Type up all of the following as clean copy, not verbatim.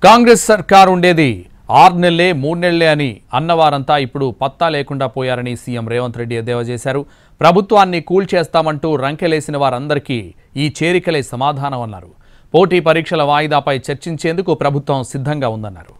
కాంగ్రెస్ సర్కార్ ఉండేది 6 నెలలే 3 నెలలే అని అన్నవారంతా ఇప్పుడు పత్తా లేకుండా పోయారని సీఎం రేవంత్ రెడ్డి ఎద్దేవా చేశారు. ప్రభుత్వాన్ని కూల్చేస్తామంటూ రంకెలేసిన వారందరికీ ఈ చేరికలే సమాధానం అన్నారు. పోటీ పరీక్షల వాయిదాపై చర్చించేందుకు ప్రభుత్వం సిద్ధంగా ఉందన్నారు.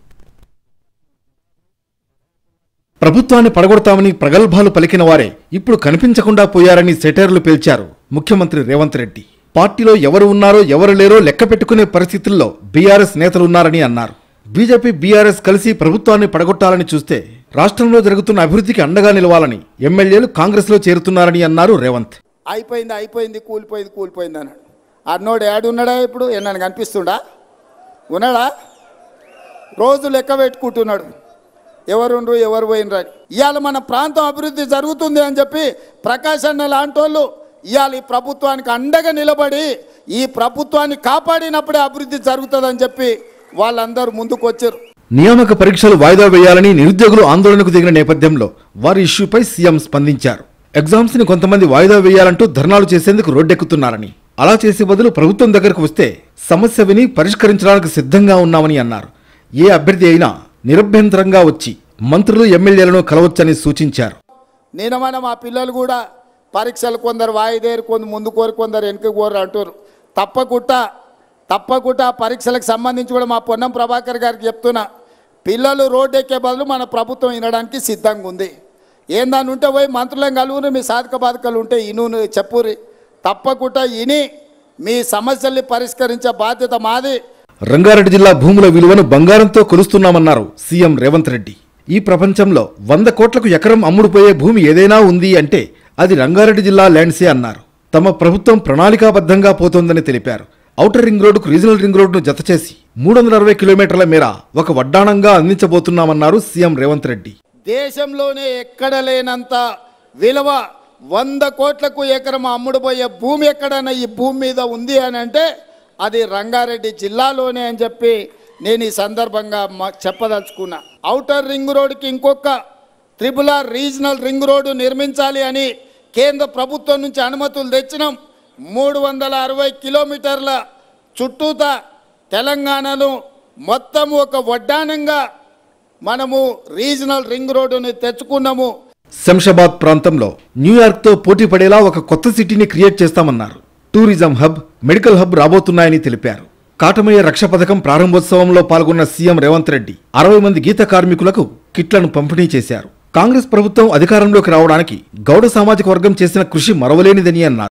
ప్రభుత్వాన్ని పడగొడతామని ప్రగల్భాలు పలికిన వారే ఇప్పుడు కనిపించకుండా పోయారని సెటైర్లు పేల్చారు ముఖ్యమంత్రి రేవంత్ రెడ్డి. పార్టీలో ఎవరు ఉన్నారో ఎవరు లేరో లెక్క పెట్టుకునే పరిస్థితుల్లో బీఆర్ఎస్ నేతలున్నారని అన్నారు. బీజేపీ బీఆర్ఎస్ కలిసి ప్రభుత్వాన్ని పడగొట్టాలని చూస్తే రాష్ట్రంలో జరుగుతున్న అభివృద్ధికి అండగా నిలవాలని ఎమ్మెల్యేలు కాంగ్రెస్లో చేరుతున్నారని అన్నారు రేవంత్. అయిపోయింది కూలిపోయింది అన్నాడు. అన్నోడు ఏడున్నాడా? ఇప్పుడు నన్ను కనిపిస్తుండా? ఉన్నాడా? రోజు లెక్క పెట్టుకుంటున్నాడు ఎవరుండ్రు ఎవరు పోయినరు అని. ఇవాళ మన ప్రాంతం అభివృద్ధి జరుగుతుంది అని చెప్పి ప్రకాష్ అన్న లాంటి వాళ్ళు ఇవాళ ఈ ప్రభుత్వానికి అండగా నిలబడి ఈ ప్రభుత్వాన్ని కాపాడినప్పుడే అభివృద్ధి జరుగుతుందని చెప్పి వాళ్ళందరూ ముందుకు వచ్చారు. నియామక పరీక్షలు వాయిదా వేయాలని నిరుద్యోగులు ఆందోళనకు దిగిన నేపథ్యంలో వారి ఇష్యూపై సీఎం స్పందించారు. ఎగ్జామ్స్ ని కొంతమంది వాయిదా వేయాలంటూ ధర్నాలు చేసేందుకు రోడ్డెక్కుతున్నారని, అలా చేసే బదులు ప్రభుత్వం దగ్గరకు వస్తే సమస్య విని పరిష్కరించడానికి సిద్ధంగా ఉన్నామని అన్నారు. ఏ అభ్యర్థి అయినా నిరభ్యంతరంగా వచ్చి మంత్రులు ఎమ్మెల్యేలను కలవచ్చని సూచించారు. నేను మా పిల్లలు కూడా పరీక్షలు కొందరు వాయిదేరు, కొందరు ముందు కోరు, కొందరు వెనుక కోరు అంటారు. తప్పకుండా పరీక్షలకు సంబంధించి కూడా మా పొన్నం ప్రభాకర్ గారికి చెప్తున్నా, పిల్లలు రోడ్డు ఎక్కే బదులు మన ప్రభుత్వం వినడానికి సిద్ధంగా ఉంది. ఏందాన్ని ఉంటే పోయి మంత్రులను కలువురు, మీ సాధక బాధకాలు ఉంటే ఇను చెప్పురి, తప్పకుండా ఇని మీ సమస్యల్ని పరిష్కరించే బాధ్యత మాది. రంగారెడ్డి జిల్లా భూముల విలువను బంగారంతో కొలుస్తున్నామన్నారు సీఎం రేవంత్ రెడ్డి. ఈ ప్రపంచంలో 100 కోట్లకు ఎకరం అమ్ముడుపోయే భూమి ఏదైనా ఉంది అంటే అది రంగారెడ్డి జిల్లా ల్యాండ్సే అన్నారు. తమ ప్రభుత్వం ప్రణాళికాబద్ధంగా పోతోందని తెలిపారు. ఔటర్ రింగ్ రోడ్డుకు రీజనల్ రింగ్ రోడ్డును జతచేసి 360 కిలోమీటర్ల మేర ఒక వడ్డాణంగా అందించబోతున్నామన్నారు సీఎం రేవంత్ రెడ్డి. దేశంలోనే ఎక్కడ లేనంత విలువ 100 కోట్లకు ఎకరం అమ్ముడుపోయే భూమి ఎక్కడైనా ఈ భూమి మీద ఉంది అని అంటే అది రంగారెడ్డి జిల్లాలోనే అని చెప్పి నేను ఈ సందర్భంగా చెప్పదలుచుకున్నా. ఔటర్ రింగ్ రోడ్డుకి ఇంకొక RRR రీజనల్ రింగ్ రోడ్డు నిర్మించాలి అని కేంద్ర ప్రభుత్వం నుంచి అనుమతులు తెచ్చినాం. 360 కిలోమీటర్ల చుట్టూతా తెలంగాణను మొత్తం ఒక వడ్డానంగా మనము రీజనల్ రింగ్ రోడ్డుని తెచ్చుకున్నాము. శంషాబాద్ ప్రాంతంలో న్యూయార్క్తో పోటీ పడేలా ఒక కొత్త సిటీని క్రియేట్ చేస్తామన్నారు. టూరిజం హబ్, మెడికల్ హబ్ రాబోతున్నాయని తెలిపారు. కాటమయ్య రక్ష పథకం ప్రారంభోత్సవంలో పాల్గొన్న సీఎం రేవంత్ రెడ్డి 60 మంది గీత కార్మికులకు కిట్లను పంపిణీ చేశారు. కాంగ్రెస్ ప్రభుత్వం అధికారంలోకి రావడానికి గౌడ సామాజిక వర్గం చేసిన కృషి మరవలేనిదని అన్నారు.